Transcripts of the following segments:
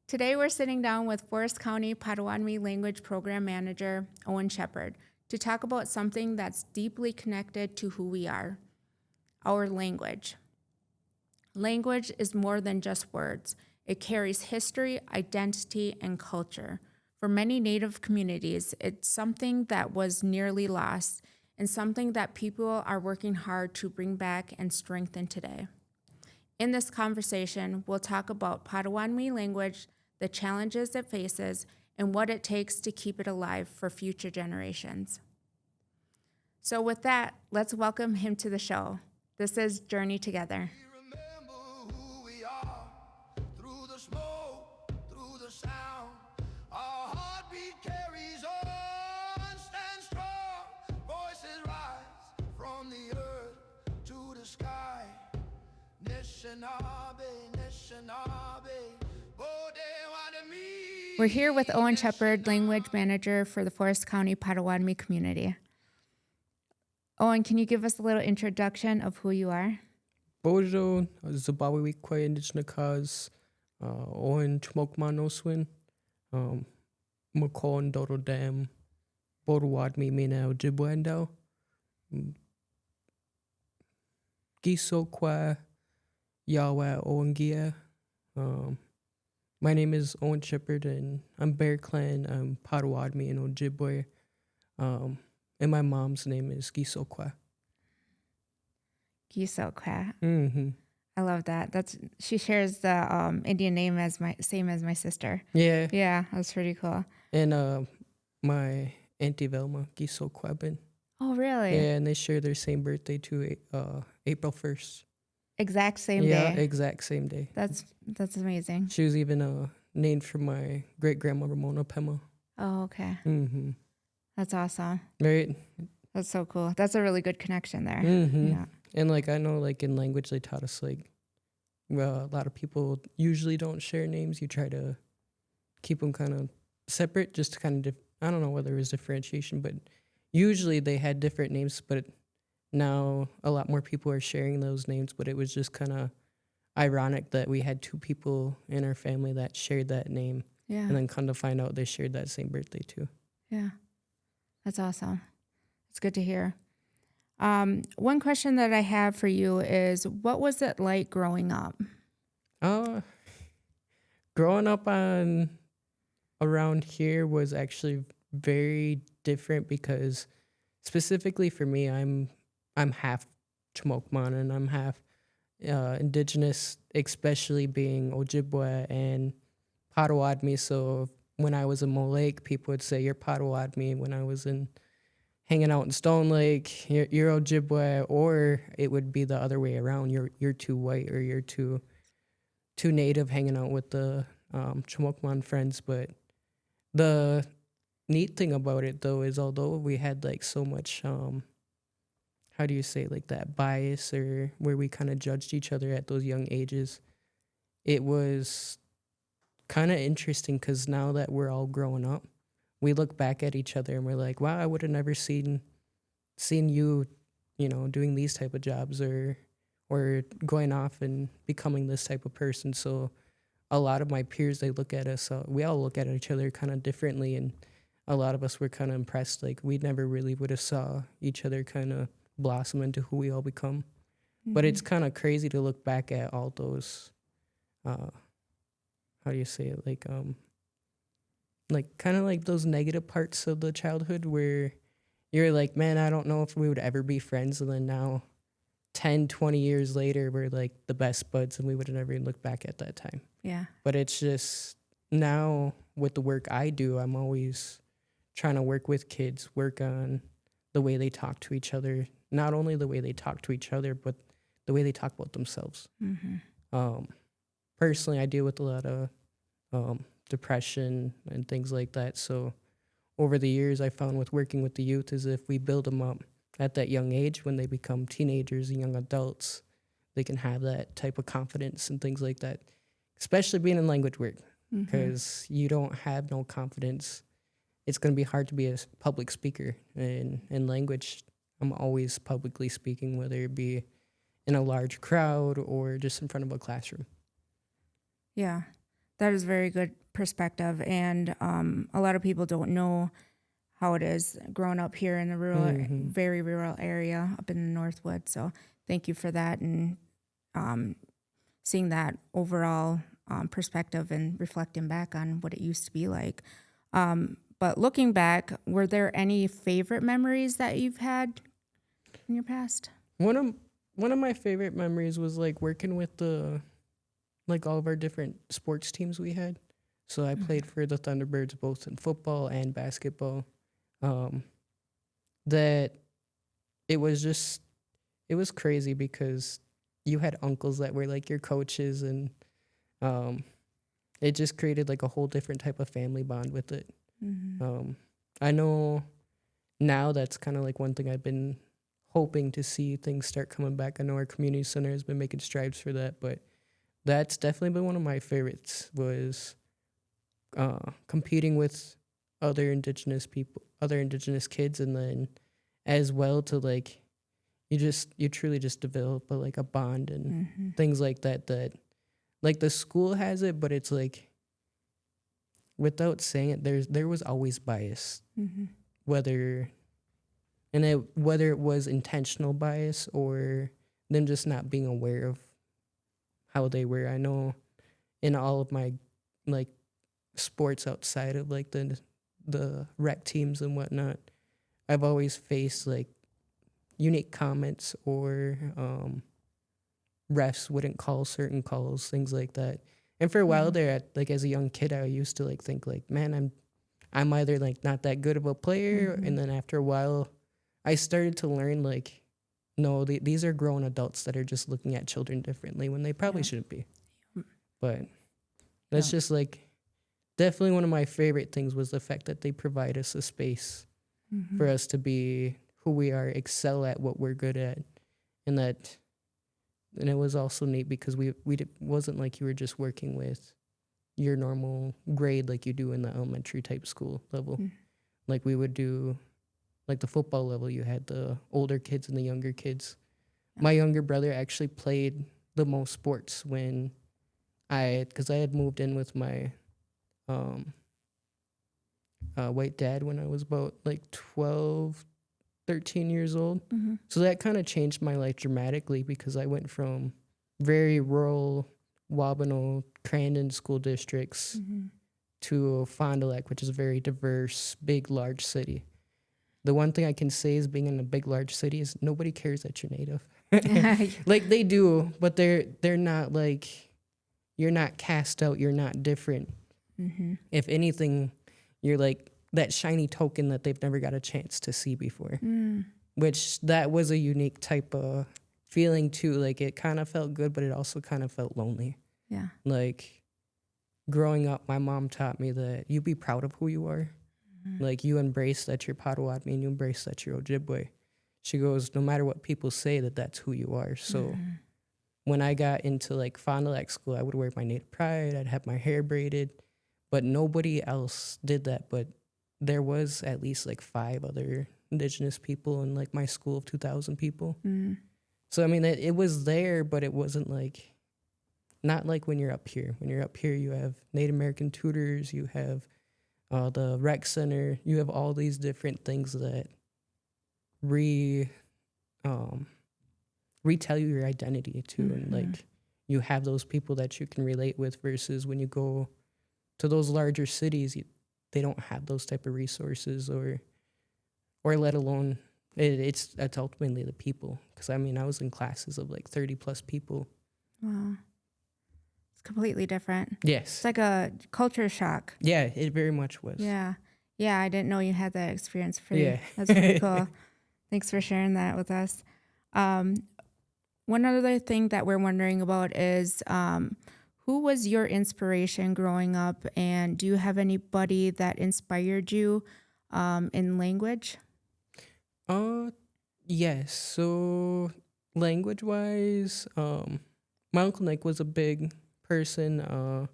Today we're sitting down with Forest County Potawatomi Language Program Manager Owen Shepard to talk about something that's deeply connected to who we are, our language. Language is more than just words. It carries history, identity, and culture. For many Native communities, it's something that was nearly lost and something that people are working hard to bring back and strengthen today. In this conversation, we'll talk about Potawatomi language, the challenges it faces, and what it takes to keep it alive for future generations. So with that, let's welcome him to the show. This is Journey Together. Remember who we are through the smoke, through the sound. Our heartbeat carries on, stand strong. Voices rise from the earth to the sky. Nishinabe, Nishinabe, Bodewademi. We're here with Owen Shepard, Language Manager for the Forest County Potawatomi Community. Owen, can you give us a little introduction of who you are? Bojo, Zimbabwe Wikwa Indigenous Cause, Owen Chmokmanoswin, Makon Dodo Dam, Bodowadmi Mina Ojibwendo, Gisokwa, Yawa Owengia. My name is Owen Shepard and I'm Bear Clan, I'm Potawatomi and Ojibwe. And my mom's name is Gisokwa. Gisokwa. Mm-hmm. I love that. She shares the Indian name as my sister. Yeah. Yeah, that's pretty cool. And my Auntie Velma, Gisokwa. Oh, really? Yeah, and they share their same birthday too, April 1st. Exact same day. Yeah, exact same day. That's amazing. She was even named for my great-grandma Ramona Pema. Oh, okay. Mm-hmm. That's awesome. Right. That's so cool. That's a really good connection there. Mm-hmm. Yeah. And I know in language they taught us a lot of people usually don't share names. You try to keep them kind of separate just to kind of, I don't know whether it was differentiation, but usually they had different names, but now a lot more people are sharing those names, but it was just kind of ironic that we had two people in our family that shared that name. Yeah. And then come to find out they shared that same birthday too. Yeah. That's awesome. It's good to hear. One question that I have for you is, what was it like growing up? Growing up around here was actually very different because specifically for me, I'm half Chmokman and I'm half indigenous, especially being Ojibwe and Potawatomi. So when I was in Mole Lake, people would say you're Potawatomi. When I was hanging out in Stone Lake, you're Ojibwe, or it would be the other way around. You're too white or you're too native hanging out with the Chmokman friends. But the neat thing about it though is although we had so much how do you say that bias or where we kind of judged each other at those young ages, it was kind of interesting because now that we're all growing up, we look back at each other and we're like, wow, I would have never seen you, doing these type of jobs or going off and becoming this type of person. So a lot of my peers, they look at us, we all look at each other kind of differently, and a lot of us were kind of impressed. We never really would have saw each other kind of blossom into who we all become. Mm-hmm. But it's kind of crazy to look back at all those, how do you say it? Kind of those negative parts of the childhood where you're like, man, I don't know if we would ever be friends. And then now 10, 20 years later, we're the best buds and we would have never even looked back at that time. Yeah. But it's just now with the work I do, I'm always trying to work with kids, work on the way they talk to each other, not only the way they talk to each other, but the way they talk about themselves. Mm-hmm. Personally, I deal with a lot of depression and things like that. So over the years, I found with working with the youth is if we build them up at that young age, when they become teenagers and young adults, they can have that type of confidence and things like that, especially being in language work, because you don't have no confidence. It's going to be hard to be a public speaker. And in language, I'm always publicly speaking, whether it be in a large crowd or just in front of a classroom. Yeah. That is very good perspective, and a lot of people don't know how it is growing up here in the rural, very rural area up in the Northwood. So thank you for that, and seeing that overall perspective and reflecting back on what it used to be like. But looking back, were there any favorite memories that you've had in your past? One of my favorite memories was like working with all of our different sports teams we had. So I played for the Thunderbirds both in football and basketball. That it was crazy because you had uncles that were like your coaches, and it just created like a whole different type of family bond with it. I know now that's kind of like one thing I've been hoping to see things start coming back. I know our community center has been making strides for that, but that's definitely been one of my favorites, was competing with other indigenous people, other indigenous kids, and then as well to like you truly just develop a bond and things like that like the school has it, but it's like, without saying it, there was always bias, whether it was intentional bias or them just not being aware of how they were. I know in all of my like sports outside of like the rec teams and whatnot, I've always faced like unique comments, or refs wouldn't call certain calls, things like that. And for a while there, as a young kid, I used to like think like, man, I'm either like not that good of a player, and then after a while, I started to learn like, no, these are grown adults that are just looking at children differently when they probably shouldn't be. But that's just like definitely one of my favorite things, was the fact that they provide us a space for us to be who we are, excel at what we're good at, and it was also neat because wasn't like you were just working with your normal grade like you do in the elementary type school level. Like we would do, like the football level, you had the older kids and the younger kids. My younger brother actually played the most sports because I had moved in with my white dad when I was about like 12, 13 years old. So that kind of changed my life dramatically, because I went from very rural Wabano, Crandon school districts to Fond du Lac, which is a very diverse, big, large city. The one thing I can say is being in a big, large city is nobody cares that you're Native. Like they do, but they're not like, you're not cast out, you're not different. If anything, you're like that shiny token that they've never got a chance to see before, which that was a unique type of feeling too. Like it kind of felt good, but it also kind of felt lonely. Yeah. Like growing up, my mom taught me that you be proud of who you are. Like you embrace that you're Potawatomi and you embrace that you're Ojibwe. She goes, no matter what people say, that's who you are. So when I got into like Fond du Lac school, I would wear my Native pride. I'd have my hair braided, but nobody else did that. But there was at least like 5 other indigenous people in like my school of 2,000 people. So I mean, it was there, but it wasn't like, not like when you're up here. When you're up here, you have Native American tutors, you have the rec center, you have all these different things that retell you your identity too, and like you have those people that you can relate with, versus when you go to those larger cities, they don't have those type of resources, or let alone it's ultimately the people. Because I mean, I was in classes of like 30 plus people. Wow. It's completely different. Yes. It's like a culture shock. Yeah, it very much was. Yeah. Yeah, I didn't know you had that experience. That's pretty cool. Thanks for sharing that with us. One other thing that we're wondering about is who was your inspiration growing up, and do you have anybody that inspired you in language? Yes. So language-wise, my Uncle Nick was a big person.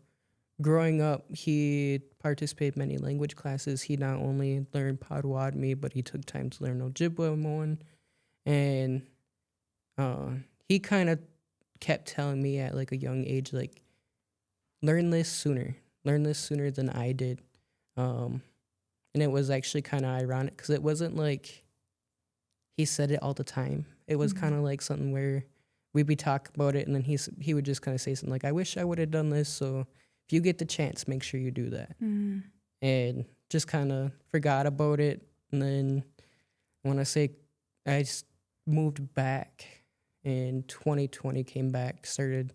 Growing up, he participated in many language classes. He not only learned Potawatomi, but he took time to learn Ojibwe more. And he kind of kept telling me at like a young age, like, learn this sooner. Learn this sooner than I did. And it was actually kind of ironic because it wasn't like he said it all the time. It was kind of like something where we'd be talking about it, and then he would just kind of say something like, I wish I would have done this, so if you get the chance, make sure you do that. And just kind of forgot about it. And then when I say moved back in 2020, came back, started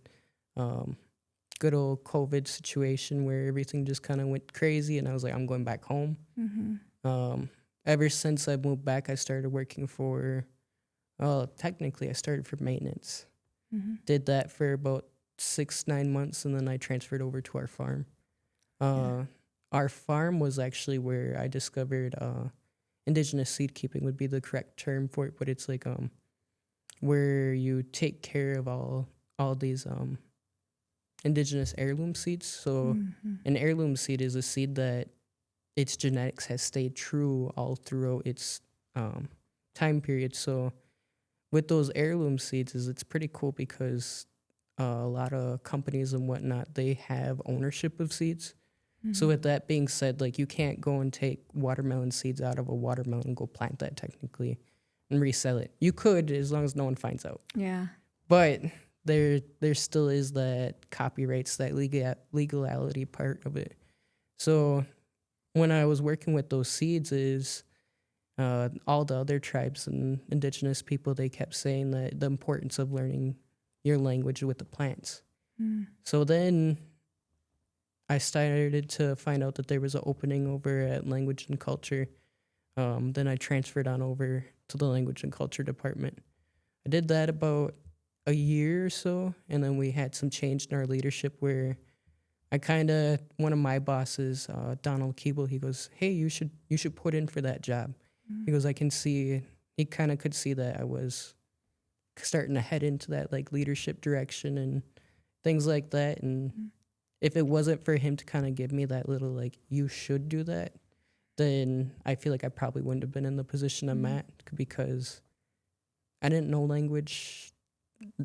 good old COVID situation where everything just kind of went crazy, and I was like, I'm going back home. Ever since I moved back, I started working for, technically I started for maintenance. Did that for about 6-9 months, and then I transferred over to our farm. Our farm was actually where I discovered indigenous seed keeping would be the correct term for it, but it's like where you take care of all these indigenous heirloom seeds. So an heirloom seed is a seed that its genetics has stayed true all throughout its time period. So with those heirloom seeds, it's pretty cool because a lot of companies and whatnot, they have ownership of seeds. So with that being said, like, you can't go and take watermelon seeds out of a watermelon and go plant that technically and resell it. You could, as long as no one finds out. Yeah. But there still is that copyrights, that legality part of it. So when I was working with those seeds, all the other tribes and indigenous people, they kept saying that the importance of learning your language with the plants. So then I started to find out that there was an opening over at Language and Culture. Then I transferred on over to the Language and Culture department. I did that about a year or so, and then we had some change in our leadership where one of my bosses, Donald Keeble, he goes, hey, you should put in for that job. He goes, he kind of could see that I was starting to head into that like leadership direction and things like that. And if it wasn't for him to kind of give me that little like, you should do that, then I feel like I probably wouldn't have been in the position I'm at, because I didn't know language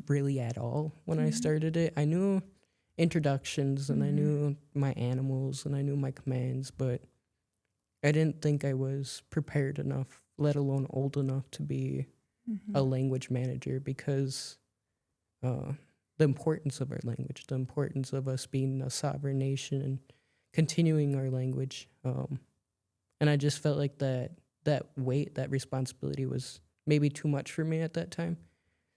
really at all when I started it. I knew introductions and I knew my animals and I knew my commands, but I didn't think I was prepared enough, let alone old enough to be a language manager, because the importance of our language, the importance of us being a sovereign nation and continuing our language. And I just felt like that weight, that responsibility was maybe too much for me at that time.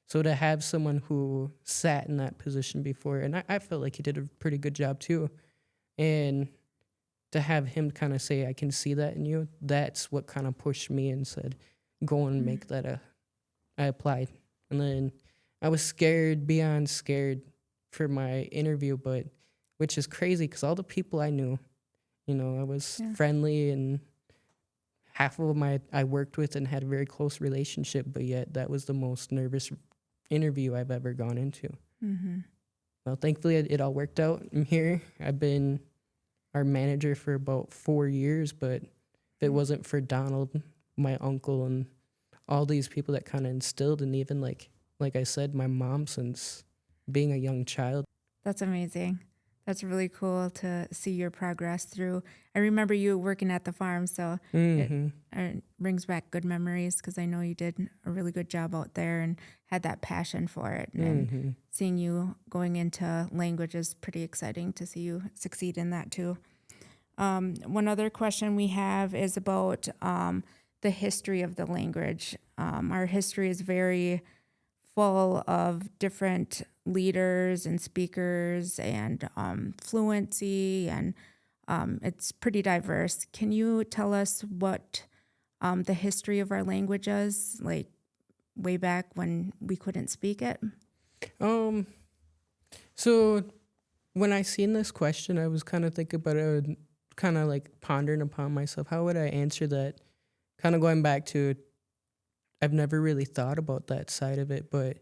So to have someone who sat in that position before, and I felt like he did a pretty good job too, and to have him kind of say, I can see that in you, that's what kind of pushed me and said, go and make that I applied. And then I was scared, beyond scared for my interview, but which is crazy because all the people I knew, I was friendly, and half of them I worked with and had a very close relationship, but yet that was the most nervous interview I've ever gone into. Well, thankfully it all worked out. I'm here. I've been our manager for about 4 years, but if it wasn't for Donald, my uncle, and all these people that kind of instilled, and even like I said, my mom since being a young child. That's amazing. That's really cool to see your progress through. I remember you working at the farm, so it brings back good memories, because I know you did a really good job out there and had that passion for it. And seeing you going into language is pretty exciting to see you succeed in that too. One other question we have is about the history of the language. Our history is very full of different leaders and speakers and fluency, and it's pretty diverse. Can you tell us what the history of our language is, like way back when we couldn't speak it? So when I seen this question, I was kind of thinking about it, kind of like pondering upon myself, how would I answer that? Kind of going back to, I've never really thought about that side of it, but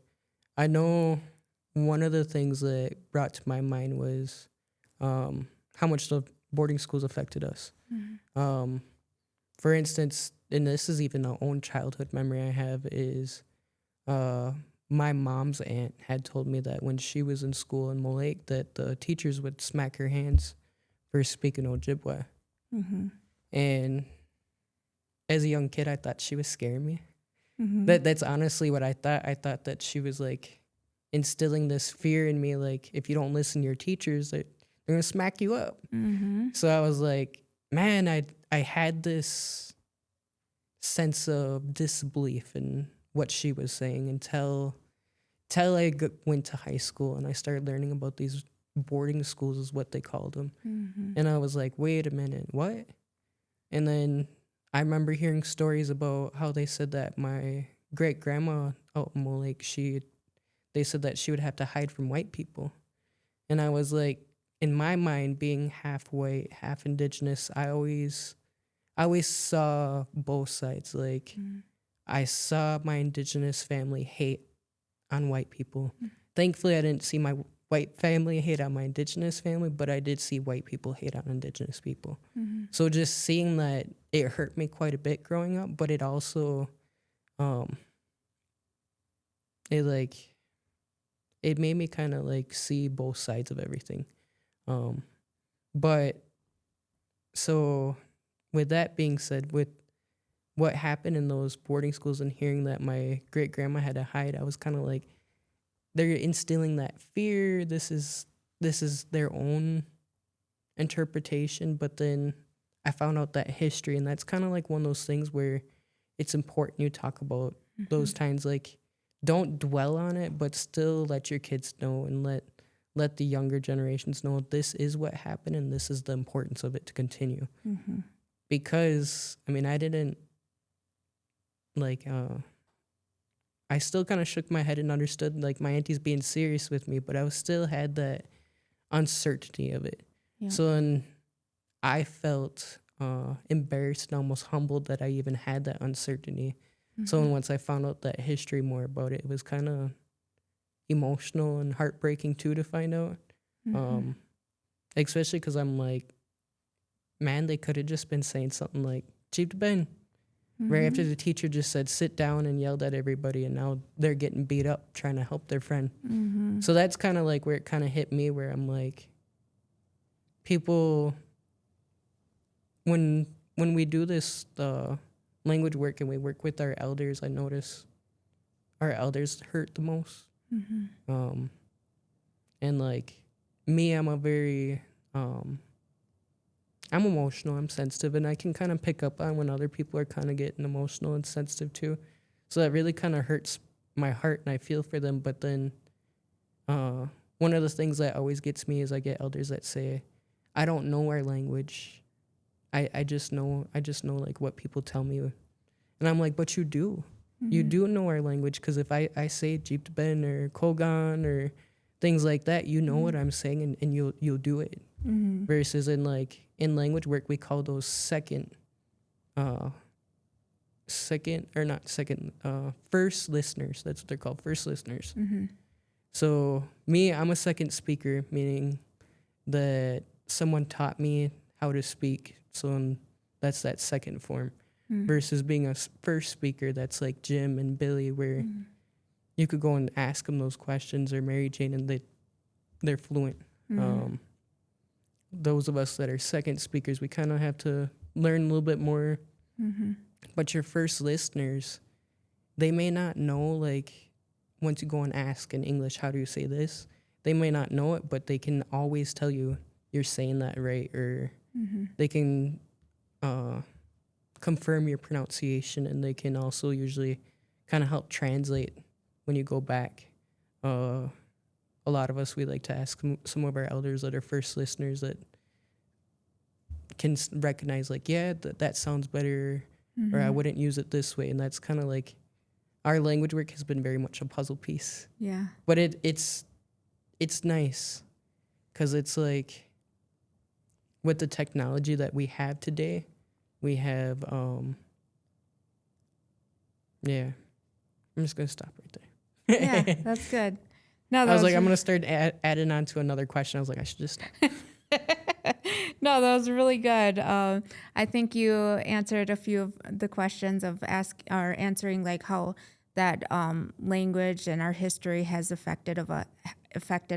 I know one of the things that brought to my mind was how much the boarding schools affected us. For instance, and this is even an own childhood memory I have, is my mom's aunt had told me that when she was in school in Molake, that the teachers would smack her hands for speaking Ojibwe. Mm-hmm. And as a young kid, I thought she was scaring me. Mm-hmm. That's honestly what I thought. I thought that she was like instilling this fear in me, like if you don't listen to your teachers, they're gonna smack you up. Mm-hmm. So I was like, man, I had this sense of disbelief in what she was saying until I went to high school and I started learning about these boarding schools, is what they called them. Mm-hmm. And I was like, wait a minute, what? And then I remember hearing stories about how they said that my great grandma out in Molake, they said that she would have to hide from white people. And I was like, in my mind, being half white, half indigenous, I always saw both sides. Like, I saw my indigenous family hate on white people. Thankfully, I didn't see my white family hate on my indigenous family, but I did see white people hate on indigenous people. Mm-hmm. So just seeing that, it hurt me quite a bit growing up, but it also, it made me kind of like see both sides of everything. But so with that being said, with what happened in those boarding schools and hearing that my great grandma had to hide, I was kind of like, they're instilling that fear. This is their own interpretation. But then I found out that history, and that's kind of like one of those things where it's important you talk about those times. Like, don't dwell on it, but still let your kids know and let the younger generations know this is what happened and this is the importance of it to continue. Mm-hmm. Because I mean, I didn't I still kind of shook my head and understood like my auntie's being serious with me, but I still had that uncertainty of it. Yeah. So then I felt embarrassed and almost humbled that I even had that uncertainty. So then once I found out that history more about it, it was kind of emotional and heartbreaking too to find out. Especially because I'm like, man, they could have just been saying something like, Chief Ben, right after the teacher just said, sit down, and yelled at everybody, and now they're getting beat up trying to help their friend. So that's kind of like where it kind of hit me, where I'm like, people, when we do this language work and we work with our elders, I notice our elders hurt the most. And like me, I'm a very I'm emotional, I'm sensitive, and I can kind of pick up on when other people are kind of getting emotional and sensitive too. So that really kind of hurts my heart, and I feel for them. But then one of the things that always gets me is I get elders that say, I don't know our language. I just know like what people tell me. And I'm like, but you do. You do know our language, because if I say Jeep Ben or Kogan or things like that, you know what I'm saying, and you'll do it. Versus in language work, we call those first listeners. That's what they're called, first listeners. So me, I'm a second speaker, meaning that someone taught me how to speak. So that's that second form. Versus being a first speaker, that's like Jim and Billy, where you could go and ask them those questions, or Mary Jane, and they're fluent. Those of us that are second speakers, we kind of have to learn a little bit more. But your first listeners, they may not know, like, once you go and ask in English, how do you say this? They may not know it, but they can always tell you you're saying that right, or they can confirm your pronunciation, and they can also usually kind of help translate when you go back. A lot of us, we like to ask some of our elders that are first listeners that can recognize, like, yeah, that sounds better, or I wouldn't use it this way. And that's kind of like, our language work has been very much a puzzle piece. Yeah. But it's nice, because it's like, with the technology that we have today, we have, yeah, I'm just going to stop right there. Yeah, that's good. No, I was like, I'm going to start adding on to another question. I was like, I should just stop. No, that was really good. I think you answered a few of the questions of answering like how that language and our history has affected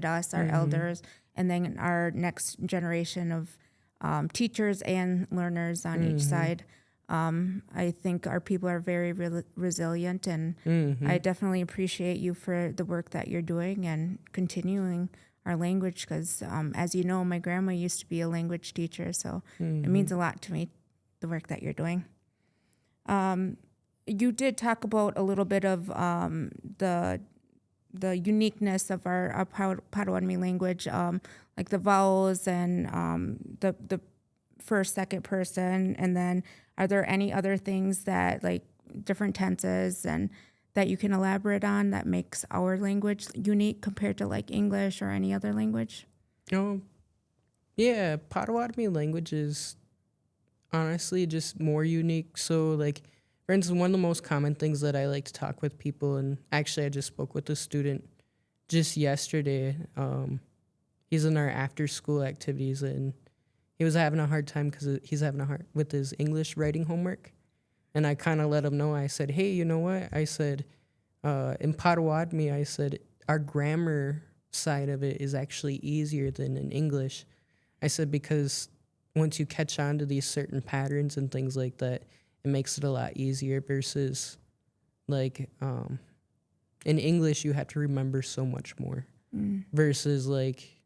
us, our elders, and then our next generation of teachers and learners on each side. I think our people are very resilient, and I definitely appreciate you for the work that you're doing and continuing our language, because as you know, my grandma used to be a language teacher, so it means a lot to me, the work that you're doing. You did talk about a little bit of the uniqueness of our Potawatomi language, like the vowels and the first, second person, and then are there any other things that, like different tenses, and that you can elaborate on that makes our language unique compared to like English or any other language? Yeah, Potawatomi language is honestly just more unique. So, like, for instance, one of the most common things that I like to talk with people, and actually I just spoke with a student just yesterday. He's in our after school activities, and he was having a hard time because he's having a hard with his English writing homework. And I kind of let him know. I said, hey, you know what? I said, in Potawatomi, I said, our grammar side of it is actually easier than in English. I said, because once you catch on to these certain patterns and things like that, it makes it a lot easier versus like in English, you have to remember so much more versus like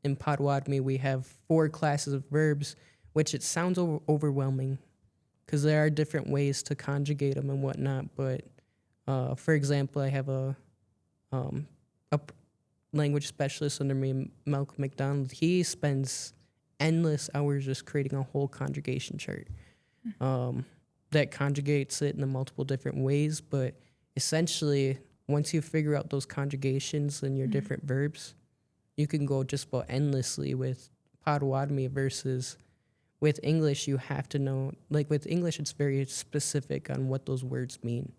in Potawatomi, we have 4 classes of verbs, which it sounds overwhelming because there are different ways to conjugate them and whatnot. But for example, I have a language specialist under me, Malcolm McDonald. He spends endless hours just creating a whole conjugation chart that conjugates it in the multiple different ways. But essentially, once you figure out those conjugations and your different verbs, you can go just about endlessly with Potawatomi versus with English. You have to know, like with English, it's very specific on what those words mean.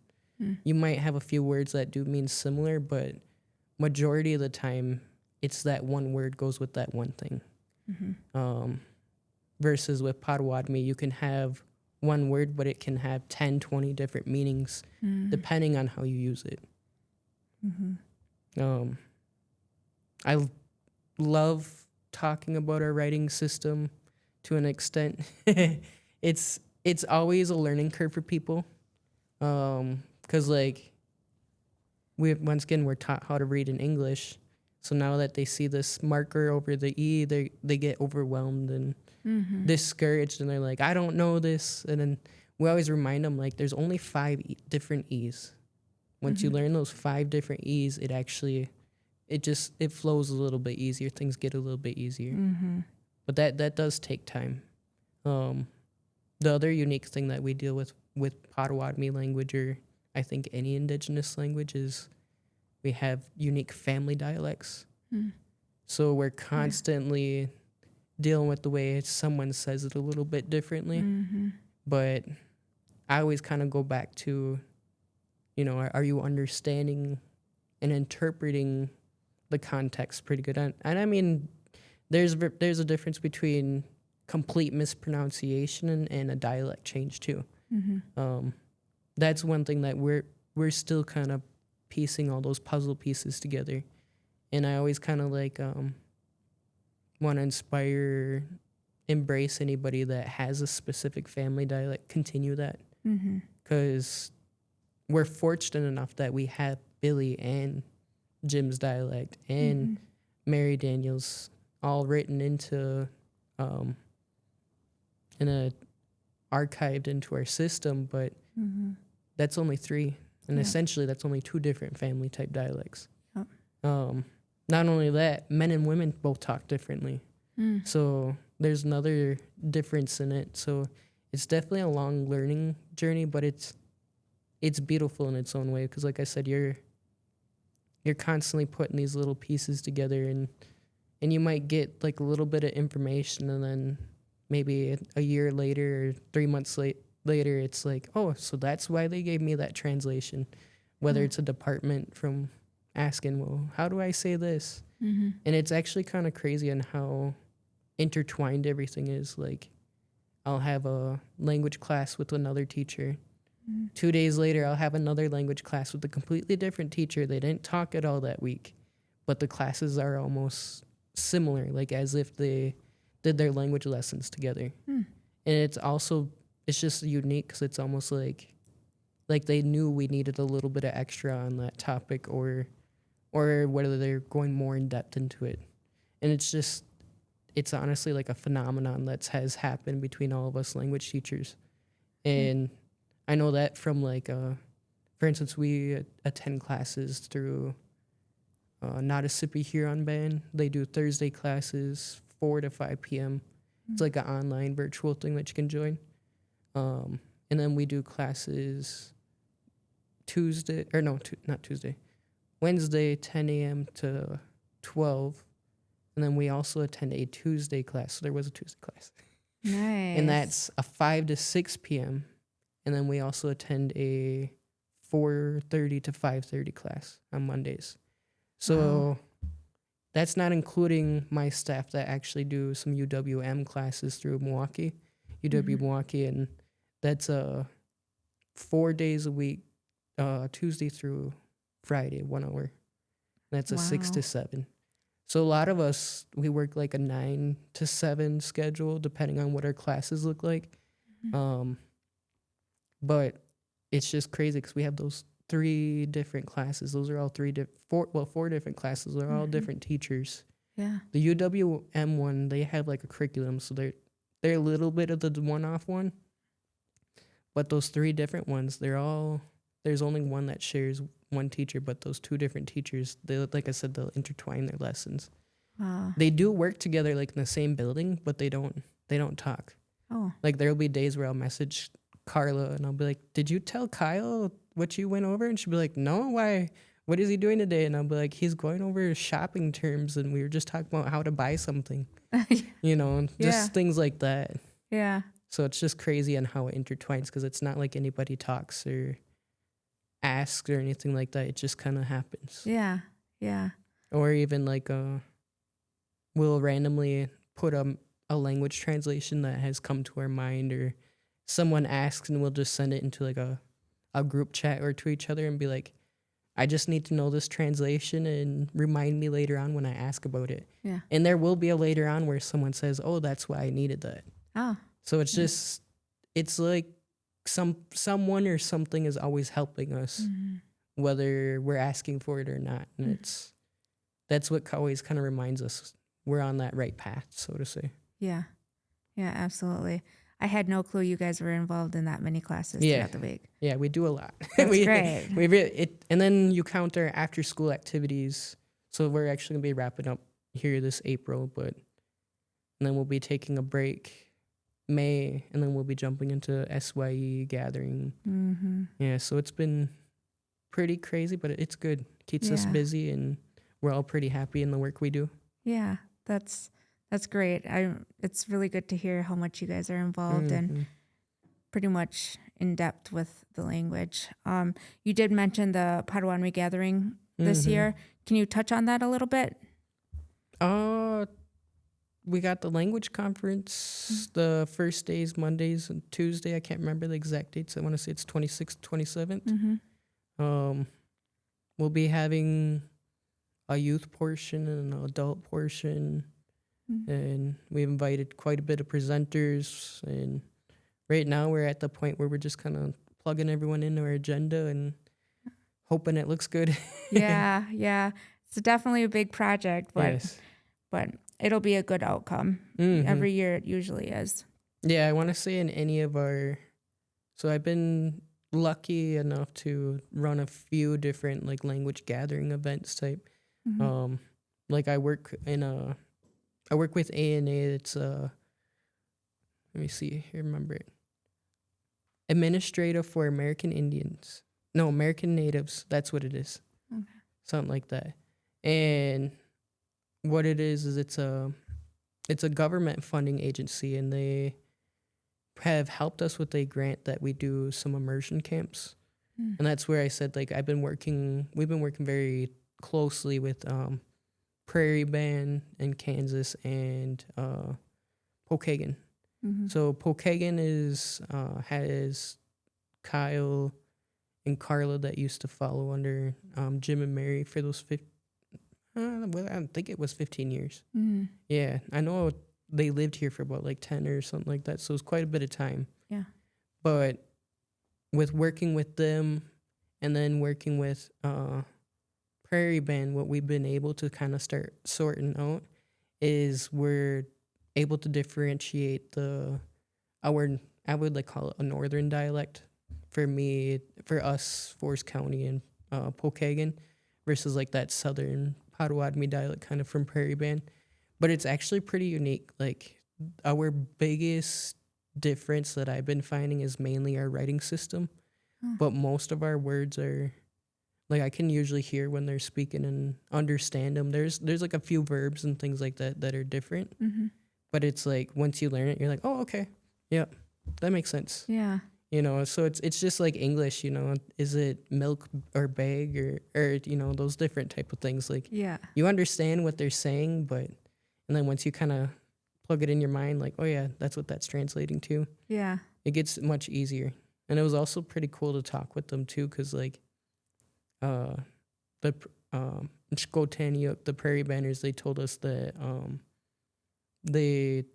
You might have a few words that do mean similar, but majority of the time, it's that one word goes with that one thing. Versus with Potawatomi, you can have one word, but it can have 10, 20 different meanings depending on how you use it. I love talking about our writing system to an extent. It's always a learning curve for people. Because like once again, we're taught how to read in English. So now that they see this marker over the E, they get overwhelmed and discouraged, and they're like, I don't know this. And then we always remind them, like, there's only 5 different E's. Once you learn those 5 different E's, it actually, it flows a little bit easier. Things get a little bit easier. But that does take time. The other unique thing that we deal with Potawatomi language, or I think any indigenous language, is we have unique family dialects. So we're constantly dealing with the way someone says it a little bit differently. But I always kind of go back to, you know, are you understanding and interpreting the context pretty good? And I mean, there's a difference between complete mispronunciation and a dialect change too. That's one thing that we're still kind of piecing all those puzzle pieces together. And I always kind of like want to embrace anybody that has a specific family dialect, continue that. Because we're fortunate enough that we have Billy and Jim's dialect and Mary Daniel's all written into archived into our system, but that's only 3. And essentially that's only 2 different family type dialects. Not only that, men and women both talk differently. So there's another difference in it. So it's definitely a long learning journey, but it's beautiful in its own way. Because like I said, you're constantly putting these little pieces together, and you might get like a little bit of information, and then maybe a year later or 3 months later, it's like, oh, so that's why they gave me that translation. Whether it's a department from asking, well, how do I say this? And it's actually kind of crazy on how intertwined everything is. Like, I'll have a language class with another teacher, 2 days later, I'll have another language class with a completely different teacher. They didn't talk at all that week, but the classes are almost similar, like as if they did their language lessons together. And it's just unique because it's almost like they knew we needed a little bit of extra on that topic, or whether they're going more in depth into it. And it's honestly like a phenomenon that has happened between all of us language teachers. And I know that from like, for instance, we attend classes through Nottosippi Huron Band. They do Thursday classes, 4 to 5 p.m. It's like an online virtual thing that you can join. And then we do classes Wednesday, 10 a.m. to 12. And then we also attend a Tuesday class. So there was a Tuesday class. Nice. And that's a 5 to 6 p.m. And then we also attend a 4:30 to 5:30 class on Mondays. So that's not including my staff that actually do some UWM classes through Milwaukee, Milwaukee. And that's 4 days a week, Tuesday through Friday, 1 hour. That's a 6 to 7. So a lot of us, we work like a 9 to 7 schedule, depending on what our classes look like. But it's just crazy because we have those 3 different classes. Those are all 4 different classes. They're all different teachers. Yeah. The UWM one, they have like a curriculum, so they're a little bit of the one-off one. But those 3 different ones, there's only one that shares one teacher, but those 2 different teachers, like I said, they'll intertwine their lessons. Wow. They do work together like in the same building, but they don't talk. Oh. Like there'll be days where I'll message Carla and I'll be like, "Did you tell Kyle what you went over?" And she'll be like, "No, why? What is he doing today?" And I'll be like, "He's going over shopping terms and we were just talking about how to buy something." Just things like that. Yeah. So it's just crazy on how it intertwines because it's not like anybody talks or asks or anything like that. It just kind of happens. Yeah. Yeah. Or even like we'll randomly put a language translation that has come to our mind, or someone asks and we'll just send it into like a group chat or to each other and be like, "I just need to know this translation and remind me later on when I ask about it." Yeah. And there will be a later on where someone says, "Oh, that's why I needed that." Oh. So it's just, it's like someone or something is always helping us, whether we're asking for it or not. And that's what always kind of reminds us we're on that right path, so to say. Yeah. Yeah, absolutely. I had no clue you guys were involved in that many classes throughout the week. Yeah, we do a lot. That's great. And then you count our after school activities. So we're actually going to be wrapping up here this April, and then we'll be taking a break May, and then we'll be jumping into SYE gathering. Yeah, so it's been pretty crazy, but it's good. Keeps us busy, and we're all pretty happy in the work we do. Yeah, that's great. It's really good to hear how much you guys are involved and pretty much in depth with the language. You did mention the Potawatomi gathering this year. Can you touch on that a little bit? We got the language conference. The first days, Mondays and Tuesday. I can't remember the exact dates. I want to say it's 26th, 27th. We'll be having a youth portion and an adult portion. And we've invited quite a bit of presenters. And right now we're at the point where we're just kind of plugging everyone into our agenda and hoping it looks good. Yeah. It's definitely a big project, but it'll be a good outcome. Every year it usually is. Yeah, I want to say in any of so I've been lucky enough to run a few different like language gathering events type. Like I work with ANA. It's let me see here, remember it. Administrative for American Natives. That's what it is. Okay. Something like that. And what it is it's a government funding agency, and they have helped us with a grant that we do some immersion camps. And that's where I said like we've been working very closely with Prairie Band in Kansas and Pokagon. So Pokagon has Kyle and Carla that used to follow under Jim and Mary for those well, I think it was 15 years. Mm. Yeah, I know they lived here for about like 10 or something like that, so it was quite a bit of time. Yeah. But with working with them and then working with Prairie Band, what we've been able to kind of start sorting out is we're able to differentiate our, I would like call it a northern dialect for us, Forest County and Pokagon, versus like that southern Potawatomi dialect kind of from Prairie Band. But it's actually pretty unique. Like our biggest difference that I've been finding is mainly our writing system. But most of our words are like I can usually hear when they're speaking and understand them. There's like a few verbs and things like that are different. Mm-hmm. But it's like once you learn it, you're like, oh, okay, yeah, that makes sense. Yeah. You know, so it's just like English. You know, is it milk or bag or you know those different type of things. Like Yeah. you understand what they're saying, and then once you kind of plug it in your mind, like, oh yeah, that's what that's translating to. Yeah. It gets much easier. And it was also pretty cool to talk with them too, because like the Chkotaniuk, the Prairie Banners, they told us that they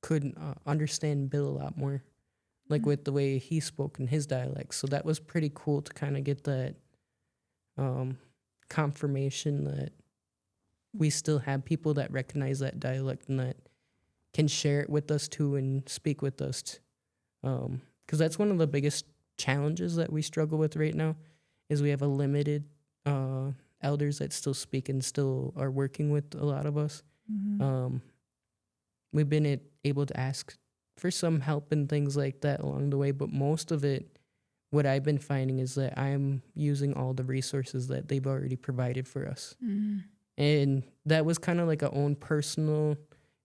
could understand Bill a lot more, like with the way he spoke in his dialect. So that was pretty cool to kind of get that confirmation that we still have people that recognize that dialect and that can share it with us too and speak with us. Because that's one of the biggest challenges that we struggle with right now is we have a limited elders that still speak and still are working with a lot of us. Mm-hmm. We've been able to ask for some help and things like that along the way, but most of it, what I've been finding is that I'm using all the resources that they've already provided for us. Mm-hmm. And that was kind of like a own personal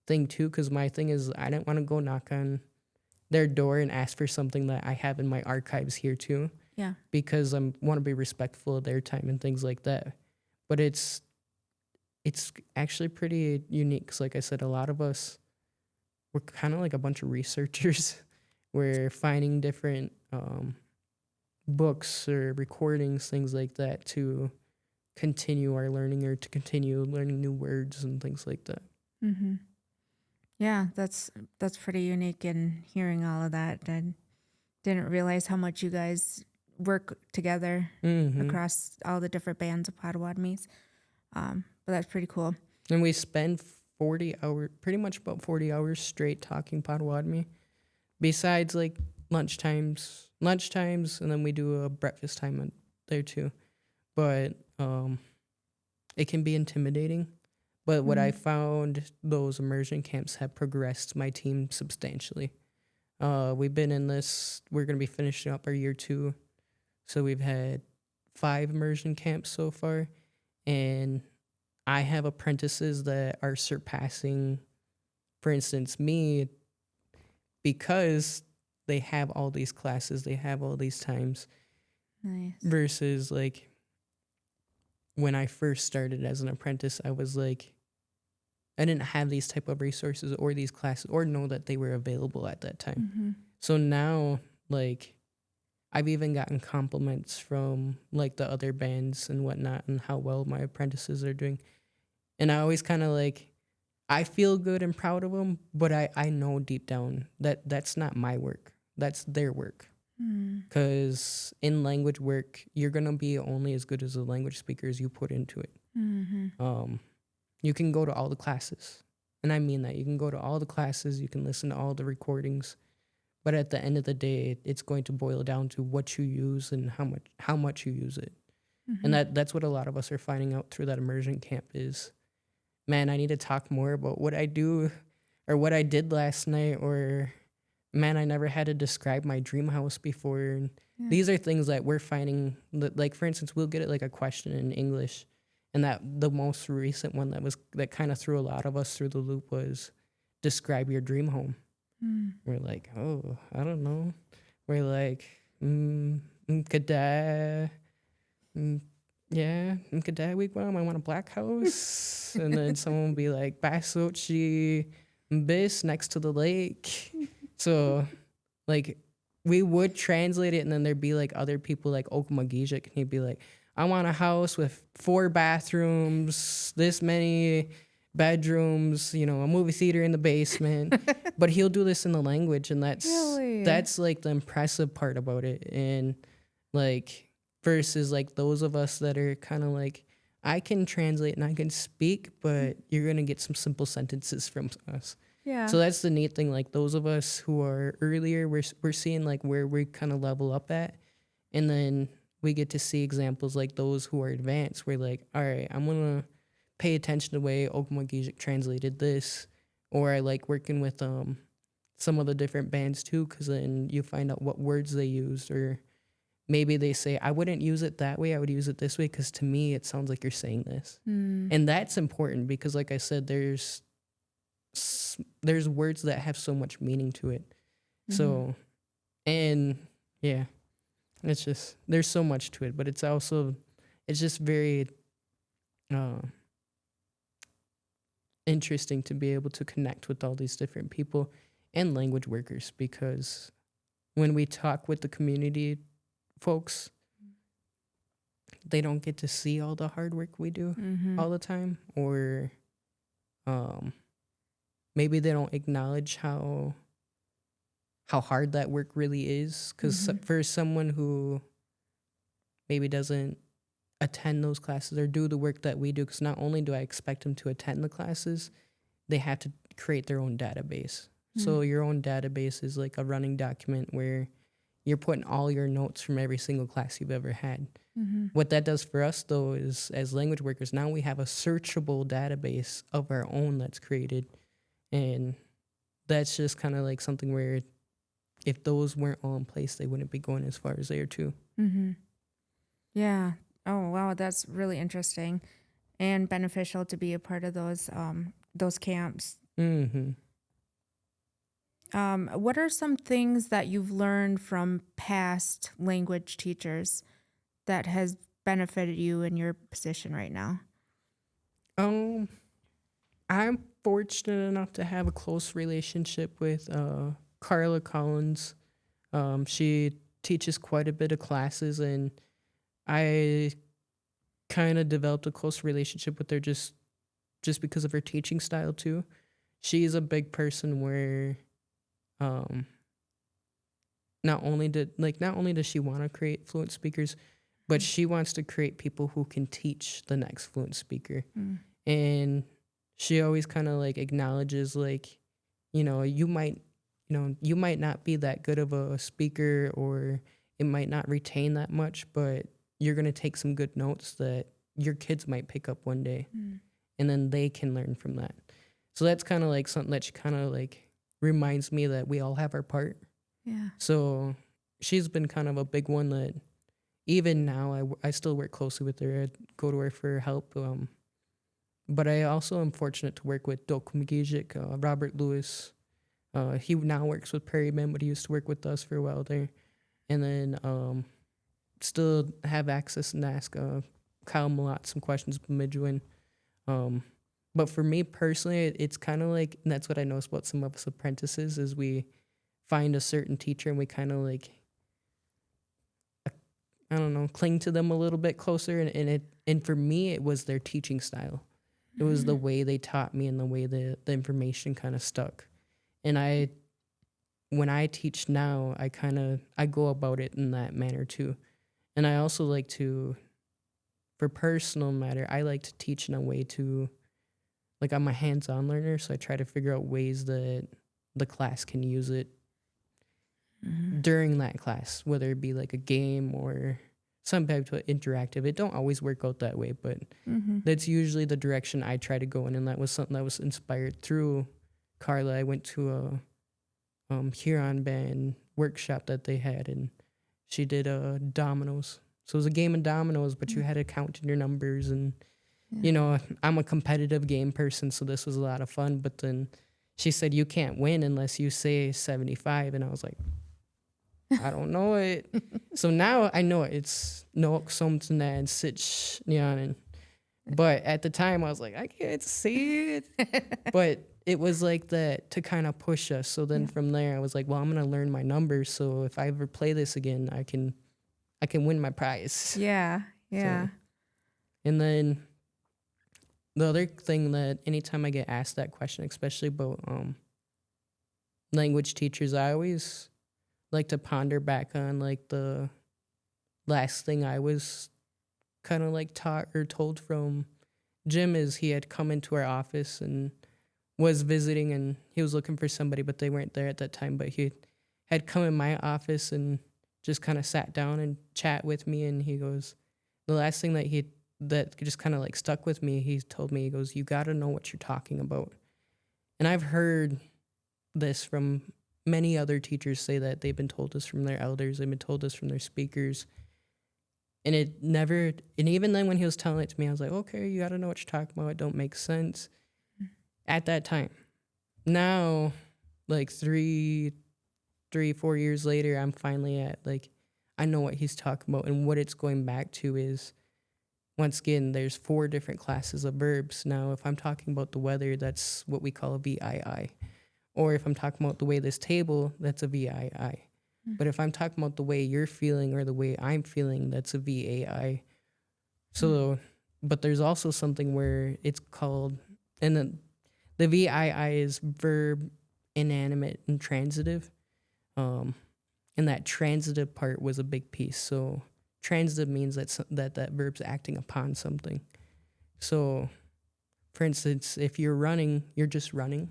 thing too, because my thing is I didn't want to go knock on their door and ask for something that I have in my archives here too. Yeah. Because I want to be respectful of their time and things like that. But it's actually pretty unique. 'Cause like I said, a lot of us, we're kind of like a bunch of researchers. We're finding different books or recordings, things like that, to continue our learning or to continue learning new words and things like that. Mm-hmm. Yeah, that's pretty unique in hearing all of that. I didn't realize how much you guys work together across all the different bands of Potawatomis. But that's pretty cool. And we spend 40 hours, pretty much about 40 hours straight talking Potawatomi, besides like lunchtimes, and then we do a breakfast time there too. But it can be intimidating. But what I found, those immersion camps have progressed my team substantially. We've been in this, we're going to be finishing up our year 2. So we've had 5 immersion camps so far. And I have apprentices that are surpassing, for instance, me, because they have all these classes, they have all these times. Nice. Versus like when I first started as an apprentice, I was like, I didn't have these type of resources or these classes or know that they were available at that time. Mm-hmm. So now, like, I've even gotten compliments from like the other bands and whatnot and how well my apprentices are doing. And I always kind of like, I feel good and proud of them, but I know deep down that that's not my work. That's their work. Because in language work, you're going to be only as good as the language speakers you put into it. Mm-hmm. You can go to all the classes. And I mean that. You can go to all the classes. You can listen to all the recordings. But at the end of the day, it's going to boil down to what you use and how much you use it. Mm-hmm. And that's what a lot of us are finding out through that immersion camp is, man, I need to talk more about what I do or what I did last night, or, man, I never had to describe my dream house before. And these are things that we're finding, like, for instance, we'll get it like a question in English. And that the most recent one that kind of threw a lot of us through the loop was, describe your dream home. We're like, oh, I don't know. We're like, kada, yeah, kada wigwam, I want a black house. And then someone will be like, basochi bis next to the lake. So, like, we would translate it, and then there'd be like other people like Okmulgee, and he'd be like, I want a house with 4 bathrooms, this many bedrooms, a movie theater in the basement. But he'll do this in the language, and Really? that's like the impressive part about it. And like versus like those of us that are kind of like, I can translate and I can speak, but you're gonna get some simple sentences from us. Yeah. So that's the neat thing. Like those of us who are earlier, we're seeing like where we kind of level up at, and then we get to see examples like those who are advanced. We're like, all right, I'm gonna pay attention to the way Okmulgee translated this, or I like working with some of the different bands too, because then you find out what words they used, or maybe they say, I wouldn't use it that way, I would use it this way, because to me it sounds like you're saying this. And that's important because, like I said, there's words that have so much meaning to it. So, and yeah, it's just, there's so much to it, but it's just very interesting to be able to connect with all these different people and language workers, because when we talk with the community folks, they don't get to see all the hard work we do all the time, or maybe they don't acknowledge how hard that work really is, because for someone who maybe doesn't attend those classes or do the work that we do, because not only do I expect them to attend the classes, they have to create their own database. So your own database is like a running document where you're putting all your notes from every single class you've ever had. What that does for us, though, is as language workers, now we have a searchable database of our own that's created. And that's just kind of like something where if those weren't all in place, they wouldn't be going as far as they are too. Yeah. Oh, wow. That's really interesting and beneficial to be a part of those camps. What are some things that you've learned from past language teachers that has benefited you in your position right now? I'm fortunate enough to have a close relationship with Carla Collins. She teaches quite a bit of classes, and I kind of developed a close relationship with her just because of her teaching style too. She's a big person where not only does she want to create fluent speakers, but she wants to create people who can teach the next fluent speaker. And she always kind of like acknowledges, like, you might not be that good of a speaker, or it might not retain that much, but you're going to take some good notes that your kids might pick up one day, and then they can learn from that. So that's kind of like something that she kind of like reminds me that we all have our part. Yeah. So she's been kind of a big one that even now I still work closely with her. I go to her for help. But I also am fortunate to work with Okmulgee, Robert Lewis. He now works with Prairie Men, but he used to work with us for a while there. And then still have access and ask Kyle Malott some questions about Migwetth. But for me personally, it's kind of like, and that's what I noticed about some of us apprentices, is we find a certain teacher and we kind of like, I don't know, cling to them a little bit closer. And for me, it was their teaching style. It was the way they taught me and the way the information kind of stuck. And when I teach now, I go about it in that manner too. And I also like to, for personal matter, I like to teach in a way to, like, I'm a hands-on learner, so I try to figure out ways that the class can use it during that class, whether it be like a game or some type of interactive. It don't always work out that way, but that's usually the direction I try to go in, and that was something that was inspired through Carla. I went to a Huron band workshop that they had, and she did dominoes. So it was a game of dominoes, but you had to count in your numbers, and I'm a competitive game person, so this was a lot of fun. But then she said, you can't win unless you say 75. And I was like, I don't know it. So now I know it. It's no something and sich. But at the time I was like, I can't say it. But it was like that to kind of push us. So then from there, I was like, well, I'm gonna learn my numbers. So if I ever play this again, I can win my prize. Yeah. Yeah. So, and then the other thing that anytime I get asked that question, especially about language teachers, I always like to ponder back on like the last thing I was kind of like taught or told from Jim is he had come into our office and was visiting and he was looking for somebody, but they weren't there at that time. But he had come in my office and just kind of sat down and chat with me. And he goes, the last thing that just kind of like stuck with me, he told me, he goes, you got to know what you're talking about. And I've heard this from many other teachers say that they've been told this from their elders, they've been told this from their speakers. And and even then when he was telling it to me, I was like, okay, you got to know what you're talking about. It don't make sense at that time. Now, like 4 years later, I'm finally at like, I know what he's talking about. And what it's going back to is, once again, there's 4 different classes of verbs. Now, if I'm talking about the weather, that's what we call a VII. Or if I'm talking about the way this table, that's a VII. But if I'm talking about the way you're feeling or the way I'm feeling, that's a VAI. So, but there's also something where it's called, and then the VII is verb, inanimate, and transitive. And that transitive part was a big piece. So transitive means that verb's acting upon something. So, for instance, if you're running, you're just running.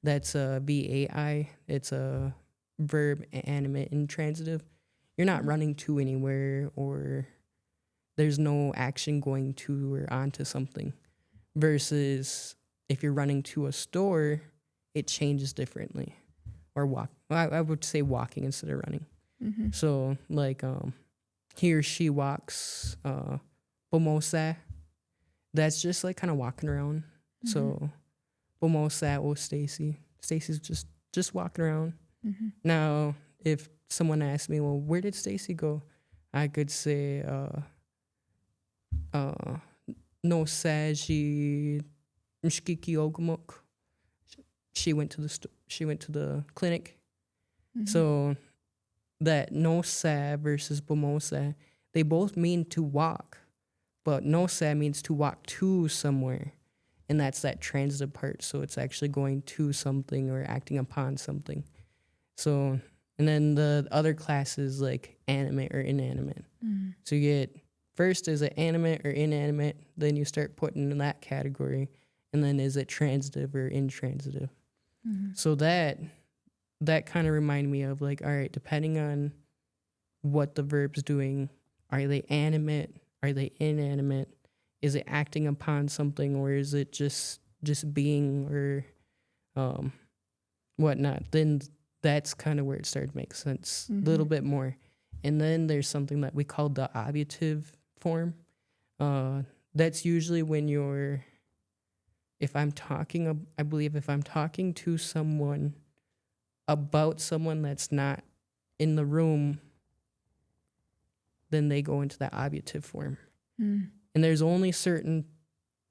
That's a VAI. It's a verb, animate, and transitive. You're not running to anywhere, or there's no action going to or onto something. Versus if you're running to a store, it changes differently. Or walk. I would say walking instead of running. So like he or she walks Pomosa. That's just like kind of walking around. So Pomosa or Stacy. Stacy's just walking around. Now, if someone asked me, well, where did Stacy go? I could say, no saji mshkiki ogumok. She went to the clinic. So that no sa versus bomosa, they both mean to walk, but no sa means to walk to somewhere. And that's that transitive part. So it's actually going to something or acting upon something. So, and then the other classes like animate or inanimate. So you get first is it animate or inanimate, then you start putting in that category, and then is it transitive or intransitive. So that kind of reminded me of like, all right, depending on what the verb's doing, are they animate, are they inanimate, is it acting upon something, or is it just being or whatnot? Then that's kind of where it started to make sense a little bit more. And then there's something that we call the obviative form. That's usually when if I'm talking to someone about someone that's not in the room, then they go into that obviative form. And there's only certain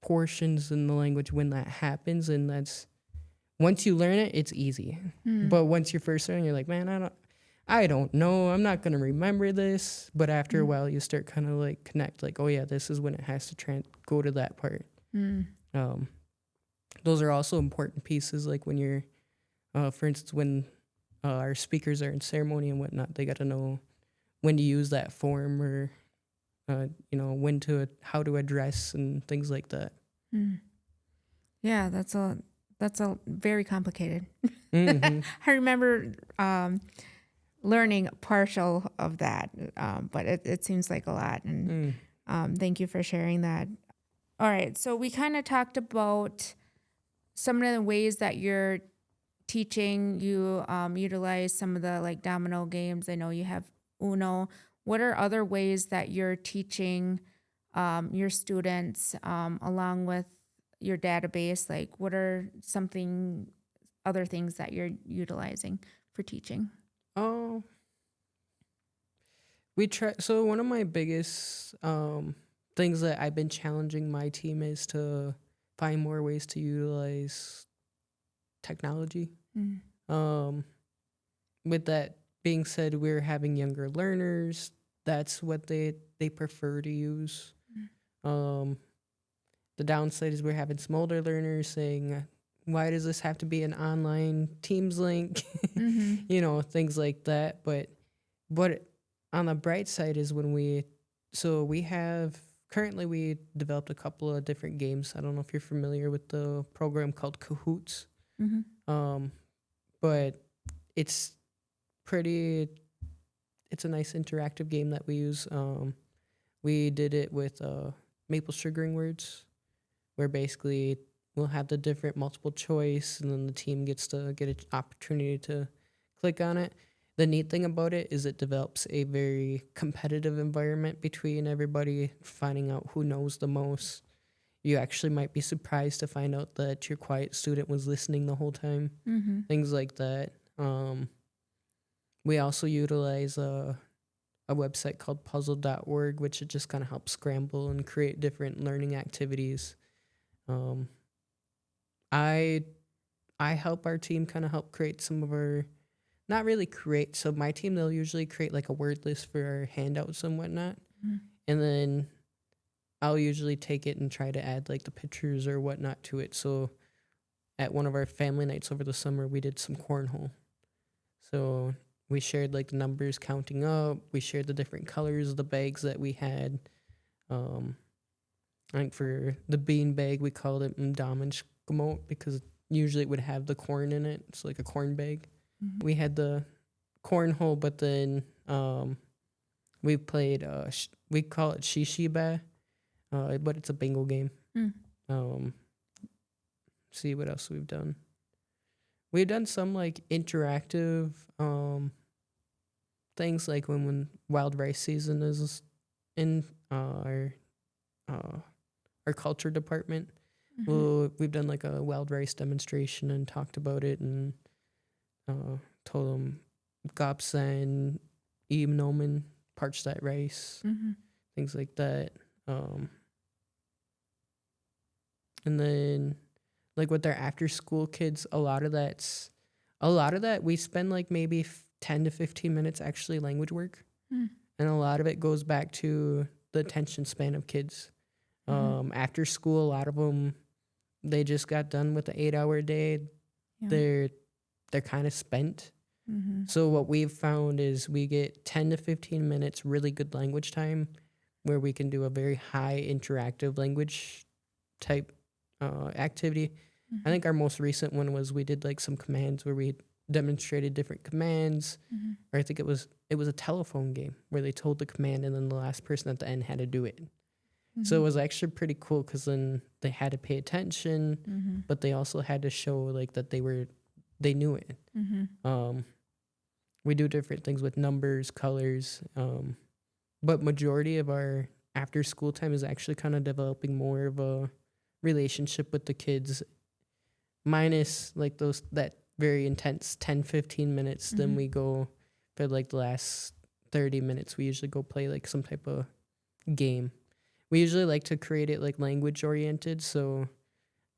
portions in the language when that happens, and that's once you learn it, it's easy. But once you're first learning, you're like, man, I don't know. I'm not gonna remember this. But after a while, you start kind of like connect, like, oh yeah, this is when it has to go to that part. Those are also important pieces, like when you're, for instance, when our speakers are in ceremony and whatnot, they got to know when to use that form or, how to address and things like that. Yeah, that's a very complicated. I remember learning partial of that, but it seems like a lot. And thank you for sharing that. All right, so we kind of talked about some of the ways that you're teaching. You utilize some of the like domino games. I know you have Uno. What are other ways that you're teaching your students along with your database? Like, what are other things that you're utilizing for teaching? Oh, we try. So one of my biggest things that I've been challenging my team is to find more ways to utilize technology. Mm. With that being said, we're having younger learners. That's what they prefer to use. The downside is we're having some older learners saying, why does this have to be an online Teams link? Mm-hmm. Things like that. But what on the bright side is we developed a couple of different games. I don't know if you're familiar with the program called Kahoots. Mm-hmm. But it's it's a nice interactive game that we use. We did it with maple sugaring words, where basically we'll have the different multiple choice, and then the team gets to get an opportunity to click on it. The neat thing about it is it develops a very competitive environment between everybody, finding out who knows the most. You actually might be surprised to find out that your quiet student was listening the whole time. Mm-hmm. Things like that. We also utilize a website called puzzle.org, which it just kind of helps scramble and create different learning activities. I help our team kind of help create some of our, not really create. So my team, they'll usually create like a word list for our handouts and whatnot. Mm-hmm. And then I'll usually take it and try to add like the pictures or whatnot to it. So at one of our family nights over the summer, we did some cornhole. So we shared like the numbers counting up. We shared the different colors of the bags that we had. I think for the bean bag, we called it Mdamenshkamot because usually it would have the corn in it. It's like a corn bag. Mm-hmm. We had the cornhole, but then we played, we call it Shishiba, but it's a bingo game. Mm. See what else we've done. We've done some like interactive things, like when wild rice season is in our culture department. Mm-hmm. We've done like a wild rice demonstration and talked about it and told them Gobsan, Nomen, parch that rice, Mm-hmm. things like that. And then like with our after school kids, a lot of that we spend like maybe 10 to 15 minutes actually language work. Mm. And a lot of it goes back to the attention span of kids. Mm-hmm. After school, a lot of them, they just got done with the 8-hour day. Yeah. They're kind of spent. Mm-hmm. So what we've found is we get 10 to 15 minutes really good language time where we can do a very high interactive language type activity. Mm-hmm. I think our most recent one was we did like some commands where we demonstrated different commands. Mm-hmm. Or I think it was a telephone game where they told the command and then the last person at the end had to do it. So it was actually pretty cool because then they had to pay attention, Mm-hmm. but they also had to show like that they knew it. Mm-hmm. We do different things with numbers, colors, but majority of our after school time is actually kind of developing more of a relationship with the kids, minus like that very intense 10-15 minutes. Then Mhm. we go for like the last 30 minutes. We usually go play like some type of game. We usually like to create it like language oriented. So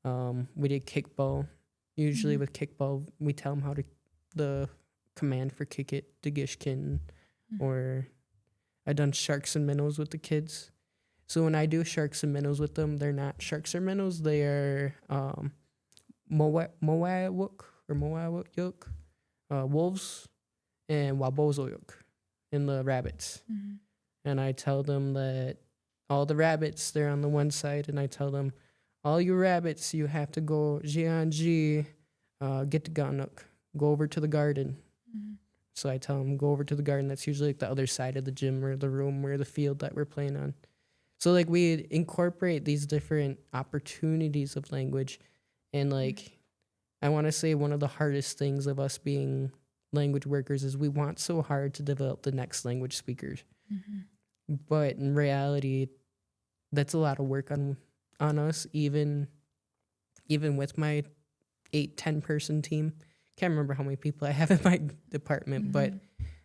we did kickball. Usually Mhm. with kickball, we tell them the command for kick it, Dagishkin, Mhm. or I done sharks and minnows with the kids. So when I do sharks and minnows with them, they're not sharks or minnows. They are Moawuk or Moawuk, wolves, and Wabozoyuk, and the rabbits. Mhm. And I tell them that all the rabbits, they're on the one side, and I tell them, all you rabbits, you have to go Jianji, get the Ganuk, go over to the garden. Mhm. So I tell them, go over to the garden. That's usually like the other side of the gym or the room or the field that we're playing on. So like we incorporate these different opportunities of language. And like, I want to say one of the hardest things of us being language workers is we want so hard to develop the next language speakers. Mhm. But in reality, that's a lot of work on us, even with my 8-10 person team. Can't remember how many people I have in my department, but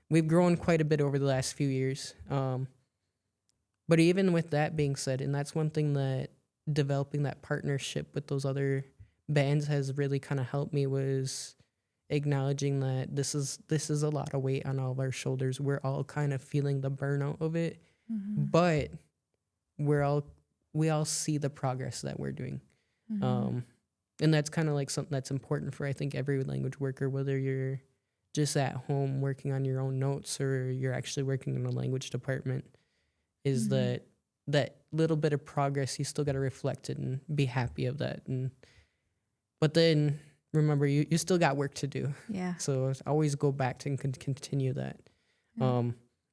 we've grown quite a bit over the last few years. But even with that being said, and that's one thing that developing that partnership with those other bands has really kind of helped me was acknowledging that this is a lot of weight on all of our shoulders. We're all kind of feeling the burnout of it, but we all see the progress that we're doing. And that's kind of like something that's important for, I think, every language worker, whether you're just at home working on your own notes or you're actually working in a language department, is that little bit of progress, you still got to reflect it and be happy of that. But then remember, you still got work to do. Yeah. So always go back to and continue that.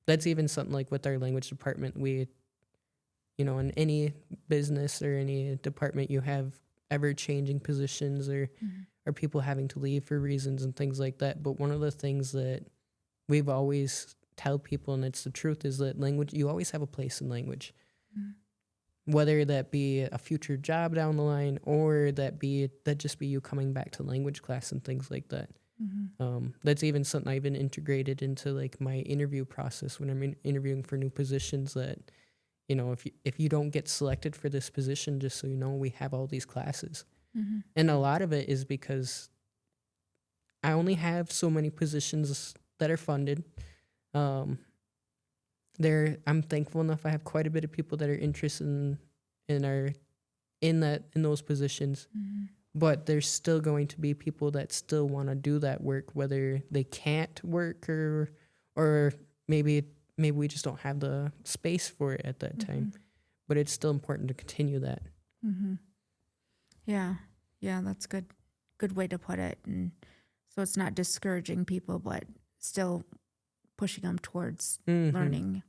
That's even something like with our language department. We, in any business or any department, you have ever-changing positions or people having to leave for reasons and things like that. But one of the things that we've always tell people, and it's the truth, is that language, you always have a place in language. Whether that be a future job down the line or that just be you coming back to language class and things like that. That's even something I've been integrated into like my interview process when I'm interviewing for new positions, that if you don't get selected for this position, just so you know, we have all these classes. And a lot of it is because I only have so many positions that are funded. I'm thankful enough I have quite a bit of people that are interested in those positions. But there's still going to be people that still want to do that work, whether they can't work or maybe we just don't have the space for it at that time. But it's still important to continue that. Yeah, that's good way to put it. And so it's not discouraging people, but still pushing them towards learning.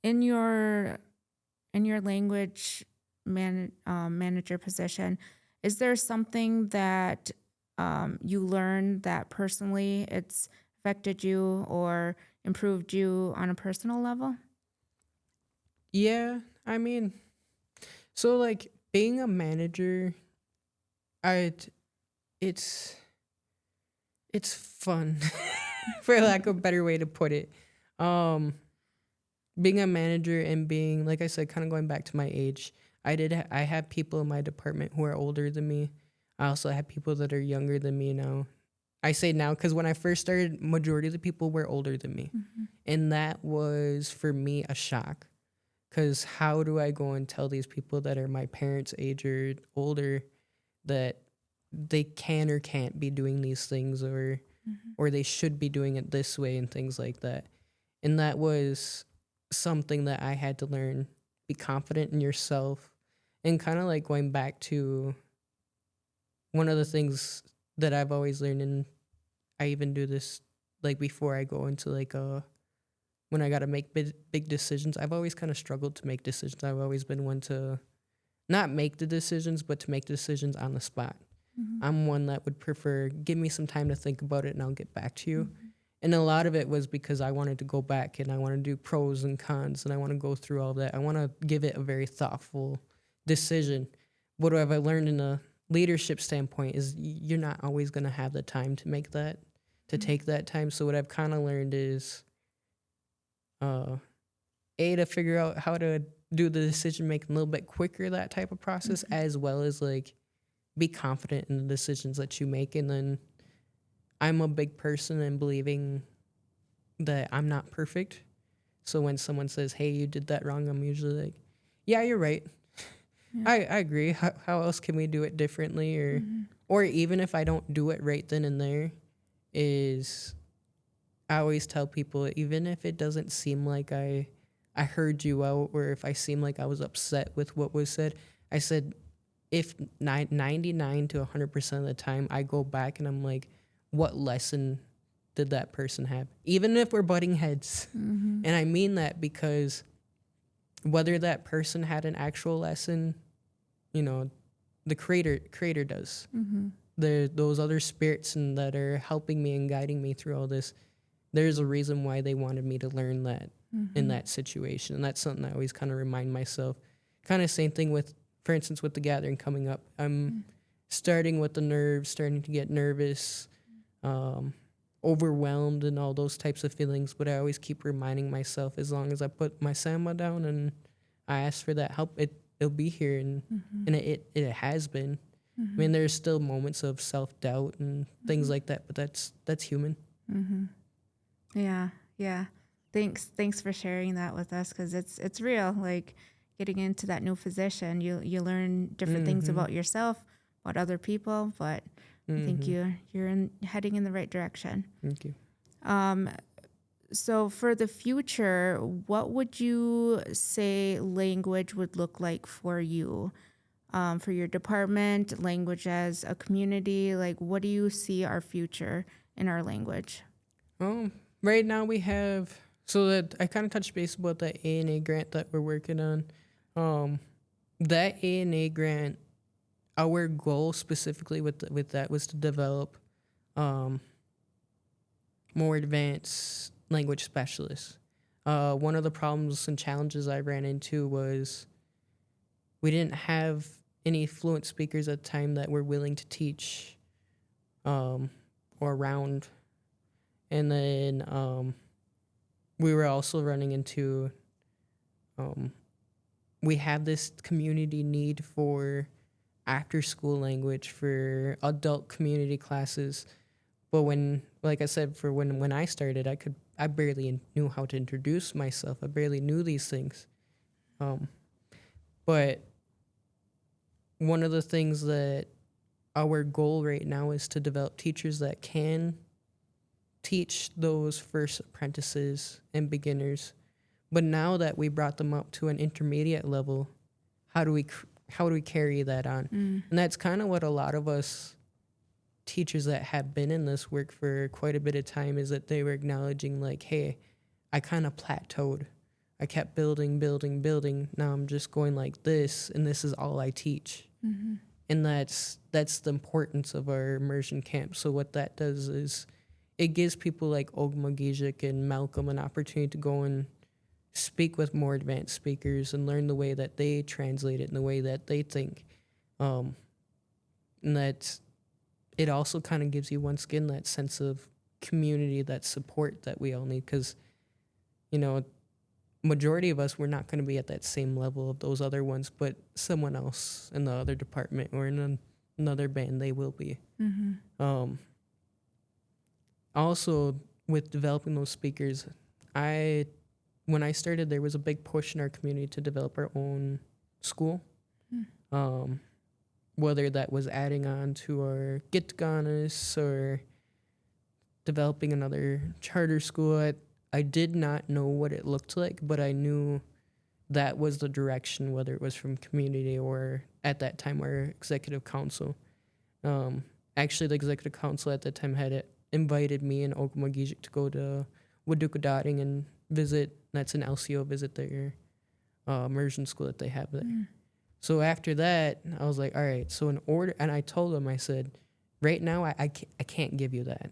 In your language manager position, is there something that you learned that personally it's affected you or improved you on a personal level? Yeah, I mean, so like being a manager, it's fun, for lack of a better way to put it. Being a manager and being, like I said, kind of going back to my age, I have people in my department who are older than me. I also have people that are younger than me now. I say now because when I first started, majority of the people were older than me. And that was, for me, a shock. Because how do I go and tell these people that are my parents' age or older that they can or can't be doing these things, or they should be doing it this way and things like that? And that was something that I had to learn. Be confident in yourself. And kind of like going back to one of the things that I've always learned, and I even do this like before I go into like when I got to make big decisions. I've always kind of struggled to make decisions. I've always been one to not make the decisions, but to make decisions on the spot. I'm one that would prefer, give me some time to think about it and I'll get back to you. And a lot of it was because I wanted to go back and I want to do pros and cons and I want to go through all that. I want to give it a very thoughtful decision. What have I learned in a leadership standpoint is you're not always going to have the time to make that, to take that time. So what I've kind of learned is, to figure out how to do the decision making a little bit quicker, that type of process, as well as like be confident in the decisions that you make. And then I'm a big person in believing that I'm not perfect. So when someone says, hey, you did that wrong, I'm usually like, yeah, you're right. Yeah. I agree. How else can we do it differently? Or even if I don't do it right then and there, is I always tell people, even if it doesn't seem like I heard you out, or if I seem like I was upset with what was said, I said, if 99 to 100% of the time I go back and I'm like, what lesson did that person have? Even if we're butting heads. And I mean that because whether that person had an actual lesson, the creator does. Those other spirits and that are helping me and guiding me through all this, there's a reason why they wanted me to learn that in that situation. And that's something I always kind of remind myself. Kind of same thing with, for instance, with the gathering coming up. I'm starting with the nerves, starting to get nervous, overwhelmed and all those types of feelings. But I always keep reminding myself, as long as I put my samba down and I ask for that help, it'll be here, and it has been. I mean, there's still moments of self-doubt and things like that, but that's human. Yeah, yeah. Thanks for sharing that with us, because it's real. Like, getting into that new position, you learn different things about yourself, about other people, but I think you're heading in the right direction. Thank you. So for the future, what would you say language would look like for you, for your department, language as a community? Like, what do you see our future in our language? Right now we have, so that I kind of touched base about that A&A grant that we're working on. That A&A grant, our goal specifically with that was to develop more advanced language specialists. One of the problems and challenges I ran into was we didn't have any fluent speakers at the time that were willing to teach or around. And then we were also running into, we have this community need for after school language, for adult community classes. But when, like I said, for when I started, I barely knew how to introduce myself. I barely knew these things. But one of the things that our goal right now is to develop teachers that can teach those first apprentices and beginners. But now that we brought them up to an intermediate level, how do we carry that on? And that's kind of what a lot of us teachers that have been in this work for quite a bit of time is that they were acknowledging, like, hey, I kind of plateaued. I kept building. Now I'm just going like this, and this is all I teach. And that's the importance of our immersion camp. So what that does is it gives people like Ogmagijic and Malcolm an opportunity to go and speak with more advanced speakers and learn the way that they translate it and the way that they think. And that it also kind of gives you, once again, that sense of community, that support that we all need. Because, majority of us, we're not going to be at that same level of those other ones, but someone else in the other department or in another band, they will be. Also, with developing those speakers, when I started, there was a big push in our community to develop our own school. Whether that was adding on to our Gitganas or developing another charter school. I did not know what it looked like, but I knew that was the direction, whether it was from community or at that time our executive council. Actually, the executive council at that time had invited me and Ogmagijic to go to Wadukadating and visit. That's an LCO visit, their immersion school that they have there. So after that, I was like, all right, so in order, and I told them, I said, right now, I can't give you that.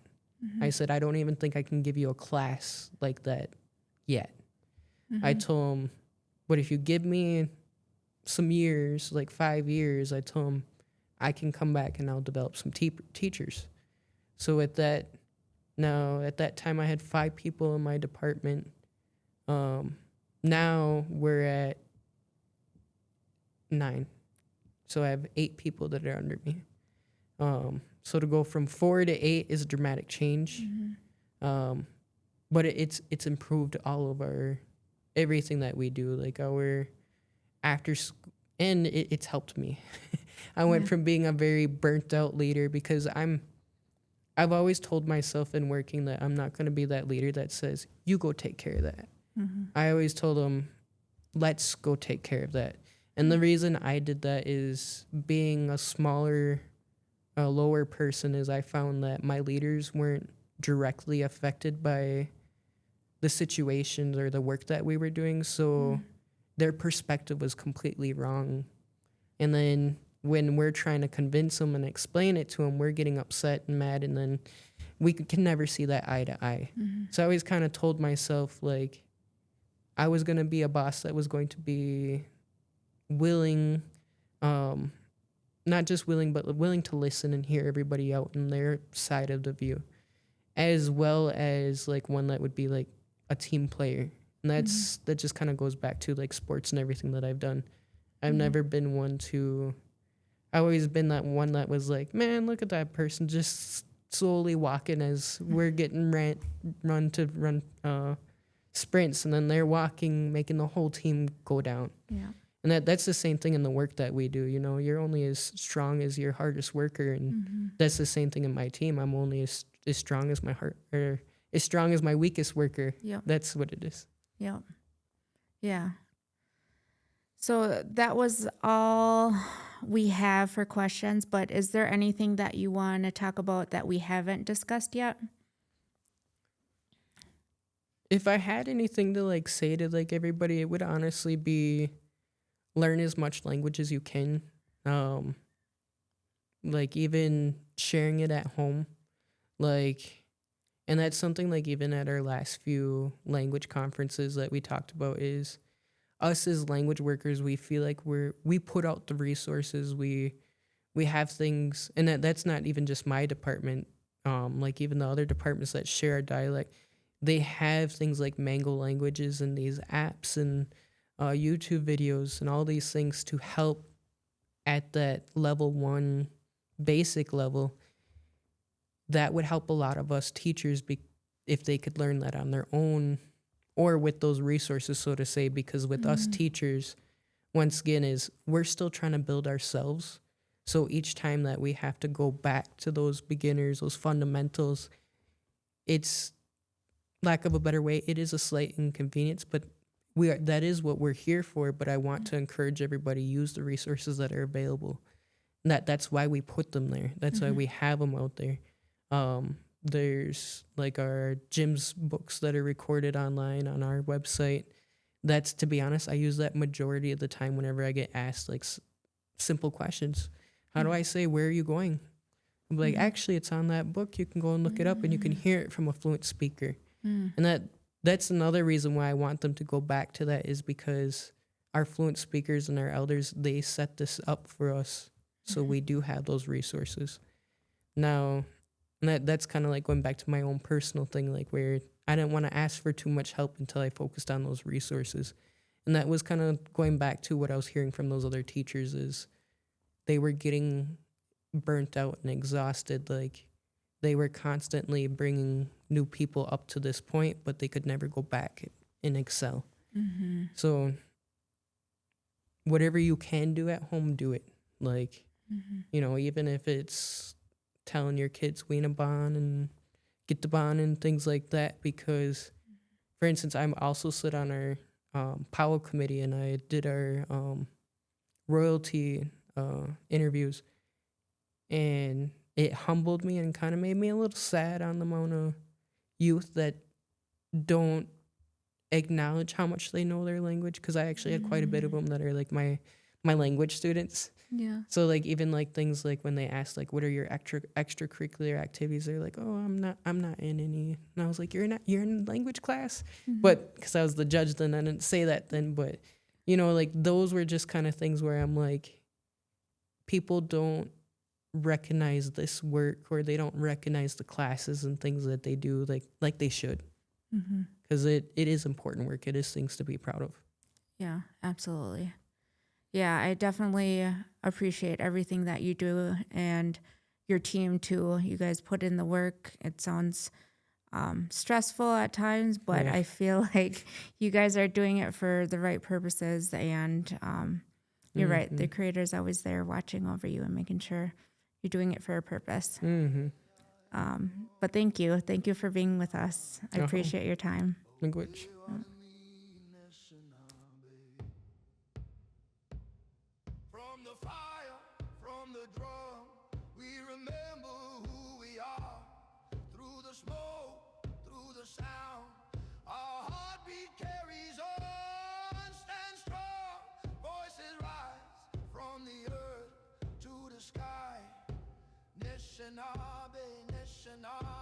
I said, I don't even think I can give you a class like that yet. I told them, but if you give me some years, like 5 years, I told them I can come back and I'll develop some teachers. So at that time, I had 5 people in my department. Now we're at 9. So I have 8 people that are under me. So to go from 4 to 8 is a dramatic change. But it's improved all of everything that we do, like our after school, and it's helped me. I went from being a very burnt out leader because I've always told myself in working that I'm not going to be that leader that says, you go take care of that. I always told them, let's go take care of that. And the reason I did that is being a lower person is I found that my leaders weren't directly affected by the situations or the work that we were doing. So their perspective was completely wrong. And then when we're trying to convince them and explain it to them, we're getting upset and mad. And then we can never see that eye to eye. So I always kind of told myself, like, I was going to be a boss that was going to be willing, not just willing, but willing to listen and hear everybody out in their side of the view, as well as like one that would be like a team player. And that just kind of goes back to like sports and everything that I've done. I've never been one to. I've always been that one that was like, man, look at that person just slowly walking as we're getting run sprints, and then they're walking, making the whole team go down. Yeah. And that's the same thing in the work that we do. You know, you're only as strong as your hardest worker, and that's the same thing in my team. I'm only as strong as my as strong as my weakest worker. Yep. That's what it is. Yep. Yeah. So that was all we have for questions, but is there anything that you want to talk about that we haven't discussed yet? If I had anything to like say to like everybody, it would honestly be learn as much language as you can. Like even sharing it at home. Like, and that's something like even at our last few language conferences that we talked about is us as language workers, we feel like we put out the resources, we have things, and that's not even just my department. Like even the other departments that share our dialect, they have things like Mango languages and these apps and YouTube videos and all these things to help at that level 1 basic level. That would help a lot of us teachers if they could learn that on their own or with those resources, so to say, because with us teachers, once again, is we're still trying to build ourselves. So each time that we have to go back to those beginners, those fundamentals, it's, lack of a better way, it is a slight inconvenience, but that is what we're here for. But I want to encourage everybody, use the resources that are available. And that's why we put them there. That's why we have them out there. There's like our Jim's books that are recorded online on our website. That's, to be honest, I use that majority of the time whenever I get asked like simple questions. How do I say, where are you going? I'm like, actually, it's on that book. You can go and look it up and you can hear it from a fluent speaker. And that's another reason why I want them to go back to that, is because our fluent speakers and our elders, they set this up for us. So we do have those resources. Now, and that's kind of like going back to my own personal thing, like where I didn't want to ask for too much help until I focused on those resources. And that was kind of going back to what I was hearing from those other teachers, is they were getting burnt out and exhausted. Like they were constantly bringing new people up to this point, but they could never go back and excel. So whatever you can do at home, do it. Like, you know, even if it's telling your kids wean a bond and get the bond and things like that, because for instance, I'm also sit on our Powell committee, and I did our royalty interviews, and it humbled me and kind of made me a little sad on the amount of youth that don't acknowledge how much they know their language, because I actually had quite a bit of them that are like my language students. Yeah. So like even like things like when they ask like, what are your extracurricular activities, they're like, oh, I'm not in any. And I was like, you're in language class. But because I was the judge then, I didn't say that then. But you know, like those were just kind of things where I'm like, people don't recognize this work, or they don't recognize the classes and things that they do like they should, because it is important work. It is things to be proud of. Yeah, absolutely. Yeah, I definitely appreciate everything that you do, and your team too. You guys put in the work. It sounds stressful at times, but Yeah. I feel like you guys are doing it for the right purposes, and you're right. The Creator's always there watching over you and making sure you're doing it for a purpose. But thank you. Thank you for being with us. I appreciate your time. Language. From the fire, from the drum, we remember who we are. Through the smoke, through the sound, our heartbeat carries on. Stand strong, voices rise from the earth to the sky. Nishanabé, Nishanabé.